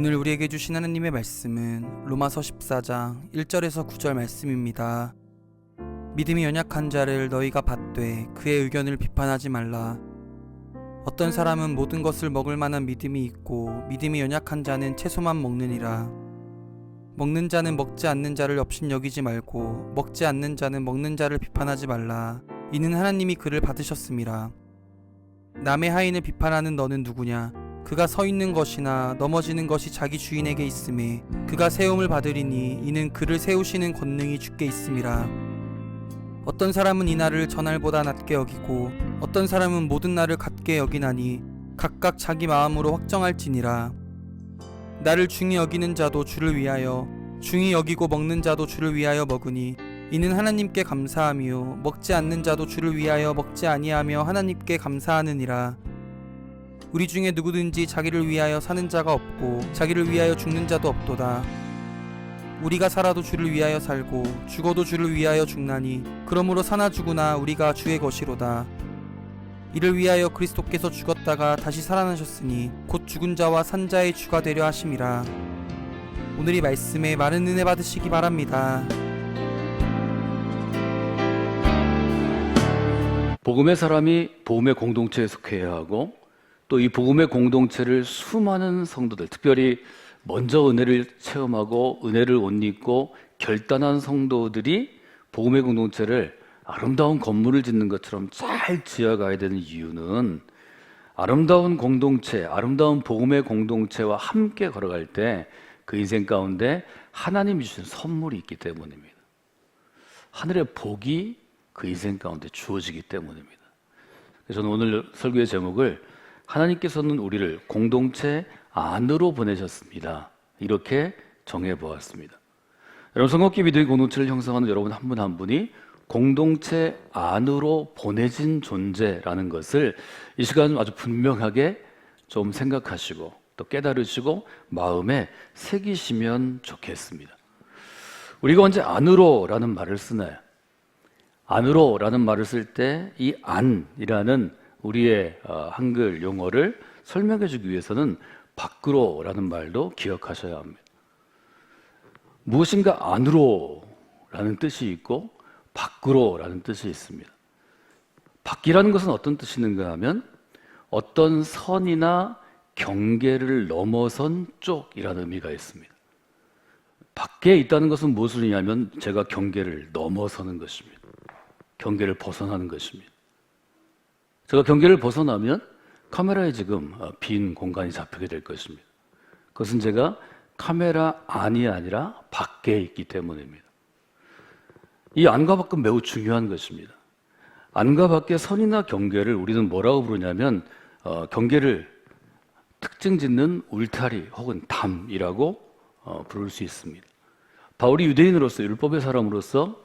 오늘 우리에게 주신 하나님의 말씀은 로마서 14장 1절에서 9절 말씀입니다. 믿음이 연약한 자를 너희가 받되 그의 의견을 비판하지 말라. 어떤 사람은 모든 것을 먹을 만한 믿음이 있고 믿음이 연약한 자는 채소만 먹느니라. 먹는 자는 먹지 않는 자를 업신여기지 말고 먹지 않는 자는 먹는 자를 비판하지 말라. 이는 하나님이 그를 받으셨음이라. 남의 하인을 비판하는 너는 누구냐? 그가 서 있는 것이나 넘어지는 것이 자기 주인에게 있음에 그가 세움을 받으리니 이는 그를 세우시는 권능이 주께 있음이라. 어떤 사람은 이 날을 전날보다 낮게 여기고 어떤 사람은 모든 날을 같게 여기나니 각각 자기 마음으로 확정할지니라. 나를 중히 여기는 자도 주를 위하여 중히 여기고 먹는 자도 주를 위하여 먹으니 이는 하나님께 감사하며 먹지 않는 자도 주를 위하여 먹지 아니하며 하나님께 감사하느니라. 우리 중에 누구든지 자기를 위하여 사는 자가 없고 자기를 위하여 죽는 자도 없도다. 우리가 살아도 주를 위하여 살고 죽어도 주를 위하여 죽나니 그러므로 사나 죽으나 우리가 주의 것이로다. 이를 위하여 그리스도께서 죽었다가 다시 살아나셨으니 곧 죽은 자와 산 자의 주가 되려 하심이라. 오늘 이 말씀에 많은 은혜 받으시기 바랍니다. 복음의 사람이 복음의 공동체에 속해야 하고 또 이 복음의 공동체를 수많은 성도들, 특별히 먼저 은혜를 체험하고 은혜를 옷 입고 결단한 성도들이 복음의 공동체를 아름다운 건물을 짓는 것처럼 잘 지어가야 되는 이유는 아름다운 공동체, 아름다운 복음의 공동체와 함께 걸어갈 때 그 인생 가운데 하나님이 주신 선물이 있기 때문입니다. 하늘의 복이 그 인생 가운데 주어지기 때문입니다. 그래서 저는 오늘 설교의 제목을 하나님께서는 우리를 공동체 안으로 보내셨습니다. 이렇게 정해보았습니다. 여러분, 성경기 믿음의 공동체를 형성하는 여러분 한 분 한 분이 공동체 안으로 보내진 존재라는 것을 이 시간 아주 분명하게 좀 생각하시고 또 깨달으시고 마음에 새기시면 좋겠습니다. 우리가 언제 안으로라는 말을 쓰나요? 안으로라는 말을 쓸 때 이 안이라는 우리의 한글 용어를 설명해 주기 위해서는 밖으로라는 말도 기억하셔야 합니다. 무엇인가 안으로라는 뜻이 있고 밖으로라는 뜻이 있습니다. 밖이라는 것은 어떤 뜻이 있는가 하면 어떤 선이나 경계를 넘어선 쪽이라는 의미가 있습니다. 밖에 있다는 것은 무엇을 의미하면 제가 경계를 넘어서는 것입니다. 경계를 벗어나는 것입니다. 제가 경계를 벗어나면 카메라에 지금 빈 공간이 잡히게 될 것입니다. 그것은 제가 카메라 안이 아니라 밖에 있기 때문입니다. 이 안과 밖은 매우 중요한 것입니다. 안과 밖의 선이나 경계를 우리는 뭐라고 부르냐면 경계를 특징 짓는 울타리 혹은 담이라고 부를 수 있습니다. 바울이 유대인으로서 율법의 사람으로서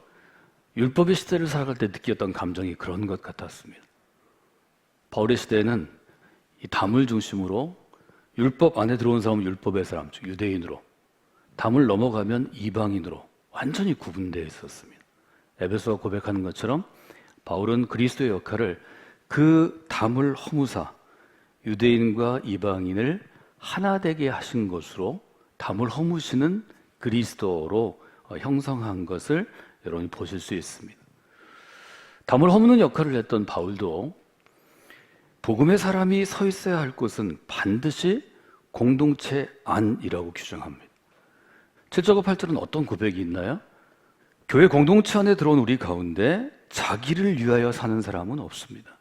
율법의 시대를 살아갈 때 느꼈던 감정이 그런 것 같았습니다. 바울의 시대에는 이 담을 중심으로 율법 안에 들어온 사람은 율법의 사람, 즉 유대인으로, 담을 넘어가면 이방인으로 완전히 구분되어 있었습니다. 에베소가 고백하는 것처럼 바울은 그리스도의 역할을 그 담을 허무사 유대인과 이방인을 하나 되게 하신 것으로 담을 허무시는 그리스도로 형성한 것을 여러분이 보실 수 있습니다. 담을 허무는 역할을 했던 바울도 복음의 사람이 서 있어야 할 곳은 반드시 공동체 안이라고 규정합니다. 7절과 8절은 어떤 고백이 있나요? 교회 공동체 안에 들어온 우리 가운데 자기를 위하여 사는 사람은 없습니다.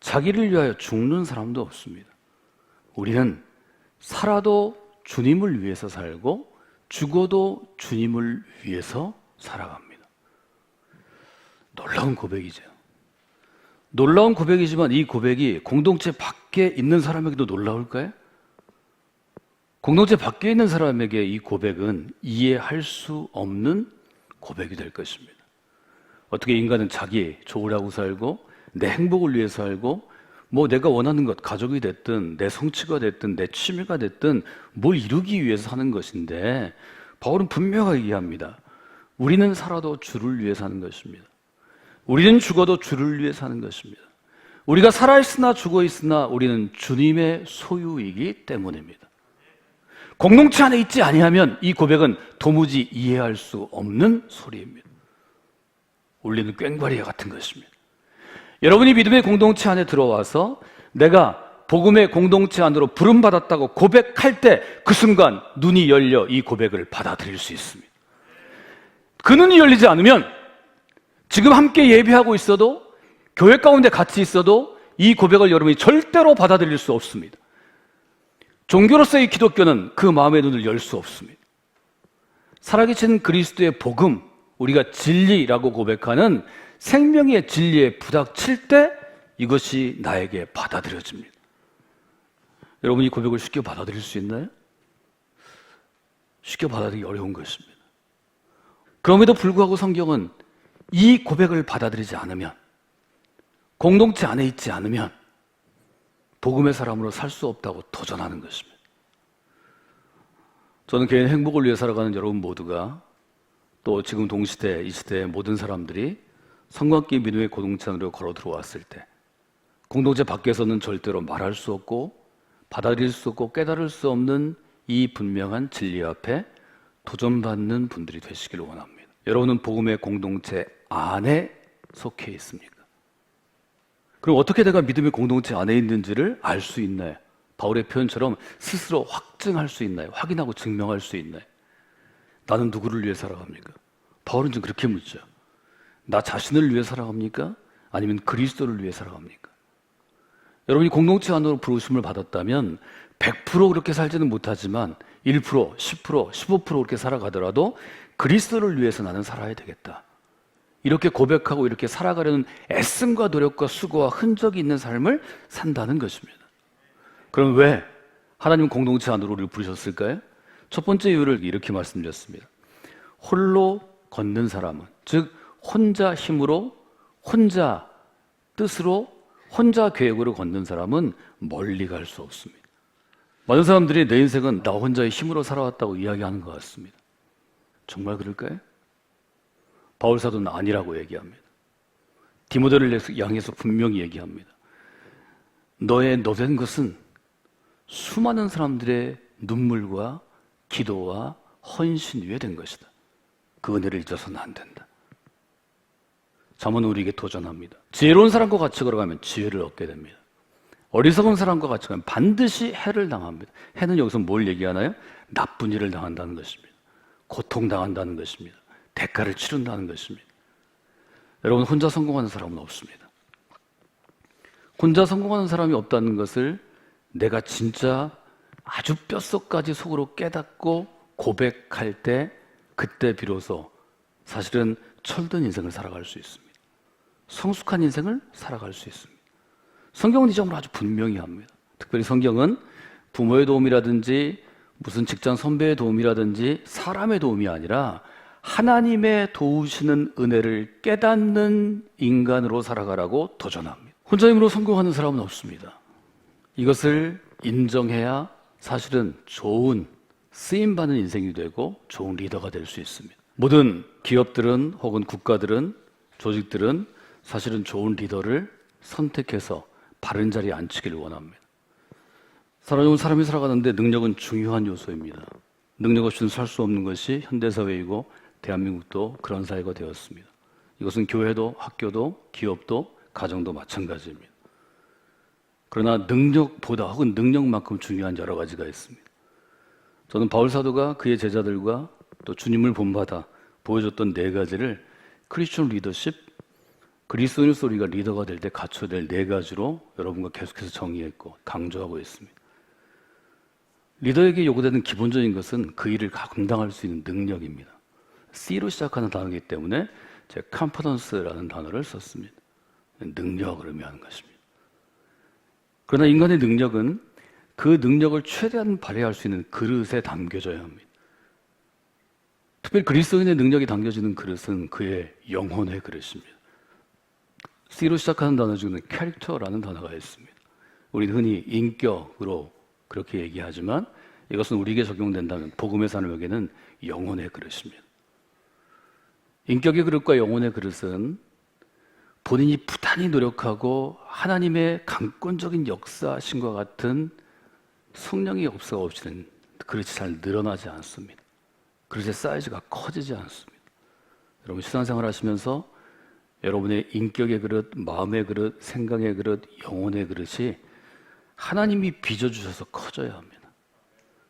자기를 위하여 죽는 사람도 없습니다. 우리는 살아도 주님을 위해서 살고 죽어도 주님을 위해서 살아갑니다. 놀라운 고백이죠. 놀라운 고백이지만 이 고백이 공동체 밖에 있는 사람에게도 놀라울까요? 공동체 밖에 있는 사람에게 이 고백은 이해할 수 없는 고백이 될 것입니다. 어떻게 인간은 자기 좋으라고 살고 내 행복을 위해 살고 뭐 내가 원하는 것, 가족이 됐든 내 성취가 됐든 내 취미가 됐든 뭘 이루기 위해서 사는 것인데 바울은 분명하게 얘기합니다. 우리는 살아도 주를 위해 사는 것입니다. 우리는 죽어도 주를 위해 사는 것입니다. 우리가 살아있으나 죽어있으나 우리는 주님의 소유이기 때문입니다. 공동체 안에 있지 아니하면 이 고백은 도무지 이해할 수 없는 소리입니다. 울리는 꽹과리와 같은 것입니다. 여러분이 믿음의 공동체 안에 들어와서 내가 복음의 공동체 안으로 부름받았다고 고백할 때 그 순간 눈이 열려 이 고백을 받아들일 수 있습니다. 그 눈이 열리지 않으면 지금 함께 예배하고 있어도 교회 가운데 같이 있어도 이 고백을 여러분이 절대로 받아들일 수 없습니다. 종교로서의 기독교는 그 마음의 눈을 열 수 없습니다. 살아계신 그리스도의 복음, 우리가 진리라고 고백하는 생명의 진리에 부닥칠 때 이것이 나에게 받아들여집니다. 여러분 이 고백을 쉽게 받아들일 수 있나요? 쉽게 받아들이기 어려운 것입니다. 그럼에도 불구하고 성경은 이 고백을 받아들이지 않으면, 공동체 안에 있지 않으면 복음의 사람으로 살 수 없다고 도전하는 것입니다. 저는 개인 행복을 위해 살아가는 여러분 모두가, 또 지금 동시대 이 시대의 모든 사람들이 성관계 믿음의 공동체 안으로 걸어 들어왔을 때 공동체 밖에서는 절대로 말할 수 없고 받아들일 수 없고 깨달을 수 없는 이 분명한 진리 앞에 도전받는 분들이 되시기를 원합니다. 여러분은 복음의 공동체 안에 속해 있습니까? 그럼 어떻게 내가 믿음의 공동체 안에 있는지를 알 수 있나요? 바울의 표현처럼 스스로 확증할 수 있나요? 확인하고 증명할 수 있나요? 나는 누구를 위해 살아갑니까? 바울은 지금 그렇게 묻죠. 나 자신을 위해 살아갑니까? 아니면 그리스도를 위해 살아갑니까? 여러분이 공동체 안으로 부르심을 받았다면 100% 그렇게 살지는 못하지만 1%, 10%, 15% 그렇게 살아가더라도 그리스도를 위해서 나는 살아야 되겠다. 이렇게 고백하고 이렇게 살아가려는 애씀과 노력과 수고와 흔적이 있는 삶을 산다는 것입니다. 그럼 왜 하나님 공동체 안으로 우리를 부르셨을까요? 첫 번째 이유를 이렇게 말씀드렸습니다. 홀로 걷는 사람은, 즉 혼자 힘으로, 혼자 뜻으로, 혼자 계획으로 걷는 사람은 멀리 갈 수 없습니다. 많은 사람들이 내 인생은 나 혼자의 힘으로 살아왔다고 이야기하는 것 같습니다. 정말 그럴까요? 바울 사도는 아니라고 얘기합니다. 디모데를 향해서 분명히 얘기합니다. 너의 된 것은 수많은 사람들의 눈물과 기도와 헌신 위에 된 것이다. 그 은혜를 잊어서는 안 된다. 잠언은 우리에게 도전합니다. 지혜로운 사람과 같이 걸어가면 지혜를 얻게 됩니다. 어리석은 사람과 같이 가면 반드시 해를 당합니다. 해는 여기서 뭘 얘기하나요? 나쁜 일을 당한다는 것입니다. 고통당한다는 것입니다. 대가를 치른다는 것입니다. 여러분, 혼자 성공하는 사람은 없습니다. 혼자 성공하는 사람이 없다는 것을 내가 진짜 아주 뼛속까지 속으로 깨닫고 고백할 때, 그때 비로소 사실은 철든 인생을 살아갈 수 있습니다. 성숙한 인생을 살아갈 수 있습니다. 성경은 이 점을 아주 분명히 합니다. 특별히 성경은 부모의 도움이라든지 무슨 직장 선배의 도움이라든지 사람의 도움이 아니라 하나님의 도우시는 은혜를 깨닫는 인간으로 살아가라고 도전합니다. 혼자 힘으로 성공하는 사람은 없습니다. 이것을 인정해야 사실은 좋은 쓰임받는 인생이 되고 좋은 리더가 될 수 있습니다. 모든 기업들은 혹은 국가들은, 조직들은 사실은 좋은 리더를 선택해서 바른 자리에 앉히기를 원합니다. 사람이 살아가는데 능력은 중요한 요소입니다. 능력 없이는 살 수 없는 것이 현대사회이고 대한민국도 그런 사회가 되었습니다. 이것은 교회도 학교도 기업도 가정도 마찬가지입니다. 그러나 능력보다 혹은 능력만큼 중요한 여러 가지가 있습니다. 저는 바울 사도가 그의 제자들과 또 주님을 본받아 보여줬던 네 가지를 크리스천 리더십, 그리스도인으로서 우리가 리더가 될 때 갖춰야 될 네 가지로 여러분과 계속해서 정의했고 강조하고 있습니다. 리더에게 요구되는 기본적인 것은 그 일을 감당할 수 있는 능력입니다. C로 시작하는 단어이기 때문에 제가 confidence라는 단어를 썼습니다. 능력을 의미하는 것입니다. 그러나 인간의 능력은 그 능력을 최대한 발휘할 수 있는 그릇에 담겨져야 합니다. 특별히 그리스도인의 능력이 담겨지는 그릇은 그의 영혼의 그릇입니다. C로 시작하는 단어 중에는 캐릭터라는 단어가 있습니다. 우리는 흔히 인격으로 그렇게 얘기하지만 이것은 우리에게 적용된다면 복음의 산업에게는 영혼의 그릇입니다. 인격의 그릇과 영혼의 그릇은 본인이 부단히 노력하고 하나님의 강권적인 역사심과 같은 성령의 역사가 없이는 그릇이 잘 늘어나지 않습니다. 그릇의 사이즈가 커지지 않습니다. 여러분 신앙생활 하시면서 여러분의 인격의 그릇, 마음의 그릇, 생각의 그릇, 영혼의 그릇이 하나님이 빚어주셔서 커져야 합니다.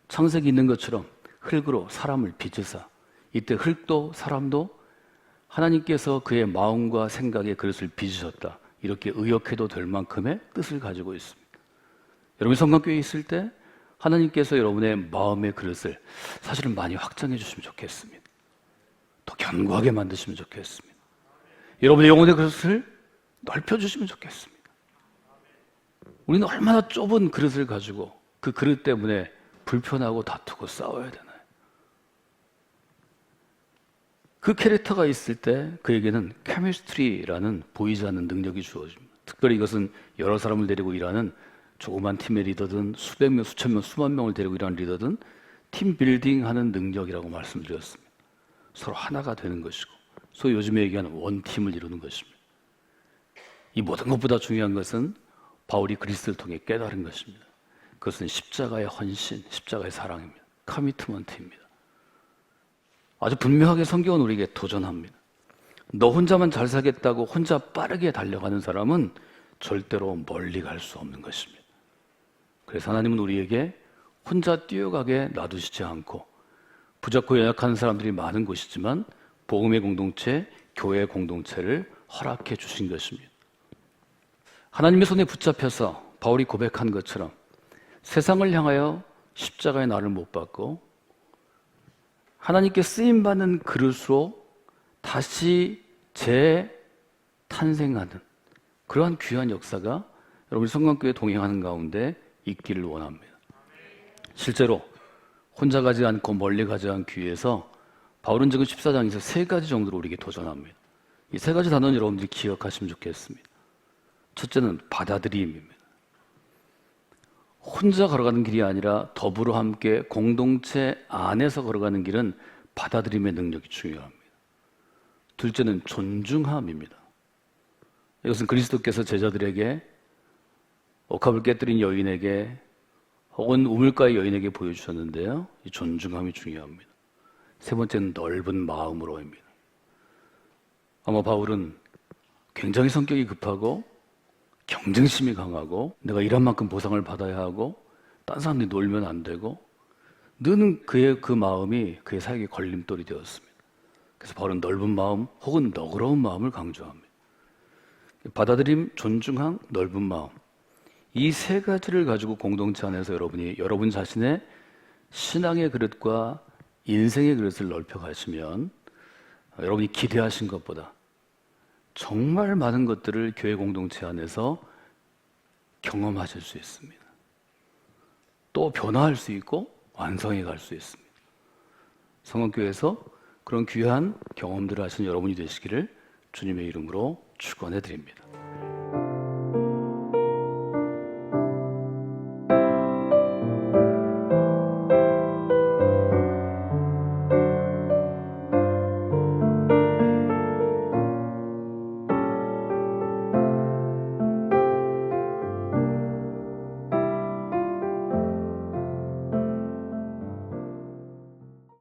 창세기 있는 것처럼 흙으로 사람을 빚으사 이때 흙도 사람도 하나님께서 그의 마음과 생각의 그릇을 빚으셨다. 이렇게 의역해도 될 만큼의 뜻을 가지고 있습니다. 여러분이 성강교회에 있을 때 하나님께서 여러분의 마음의 그릇을 사실은 많이 확장해 주시면 좋겠습니다. 더 견고하게 만드시면 좋겠습니다. 여러분의 영혼의 그릇을 넓혀주시면 좋겠습니다. 우리는 얼마나 좁은 그릇을 가지고 그 그릇 때문에 불편하고 다투고 싸워야 되나요? 그 캐릭터가 있을 때 그에게는 케미스트리라는 보이지 않는 능력이 주어집니다. 특별히 이것은 여러 사람을 데리고 일하는 조그만 팀의 리더든 수백 명, 수천 명, 수만 명을 데리고 일하는 리더든 팀 빌딩하는 능력이라고 말씀드렸습니다. 서로 하나가 되는 것이고 소위 요즘에 얘기하는 원팀을 이루는 것입니다. 이 모든 것보다 중요한 것은 바울이 그리스도를 통해 깨달은 것입니다. 그것은 십자가의 헌신, 십자가의 사랑입니다. 커미트먼트입니다. 아주 분명하게 성경은 우리에게 도전합니다. 너 혼자만 잘 살겠다고 혼자 빠르게 달려가는 사람은 절대로 멀리 갈 수 없는 것입니다. 그래서 하나님은 우리에게 혼자 뛰어가게 놔두시지 않고 부족하고 연약한 사람들이 많은 곳이지만 복음의 공동체, 교회의 공동체를 허락해 주신 것입니다. 하나님의 손에 붙잡혀서 바울이 고백한 것처럼 세상을 향하여 십자가의 날을 못 받고 하나님께 쓰임받는 그릇으로 다시 재탄생하는 그러한 귀한 역사가 여러분 성강교회 동행하는 가운데 있기를 원합니다. 실제로 혼자 가지 않고 멀리 가지 않기 위해서 바울은 지금 14장에서 세 가지 정도로 우리에게 도전합니다. 이 세 가지 단어는 여러분들이 기억하시면 좋겠습니다. 첫째는 받아들임입니다. 혼자 걸어가는 길이 아니라 더불어 함께 공동체 안에서 걸어가는 길은 받아들임의 능력이 중요합니다. 둘째는 존중함입니다. 이것은 그리스도께서 제자들에게 옥합을 깨뜨린 여인에게 혹은 우물가의 여인에게 보여주셨는데요. 이 존중함이 중요합니다. 세 번째는 넓은 마음으로입니다. 아마 바울은 굉장히 성격이 급하고 경쟁심이 강하고 내가 일한 만큼 보상을 받아야 하고 딴 사람들이 놀면 안 되고 늘 그의 그 마음이 그의 사역의 걸림돌이 되었습니다. 그래서 바울은 넓은 마음 혹은 너그러운 마음을 강조합니다. 받아들임, 존중함, 넓은 마음 이 세 가지를 가지고 공동체 안에서 여러분이 여러분 자신의 신앙의 그릇과 인생의 그릇을 넓혀 가시면 여러분이 기대하신 것보다 정말 많은 것들을 교회 공동체 안에서 경험하실 수 있습니다. 또 변화할 수 있고 완성해 갈 수 있습니다. 성원교회에서 그런 귀한 경험들을 하신 여러분이 되시기를 주님의 이름으로 축원해 드립니다.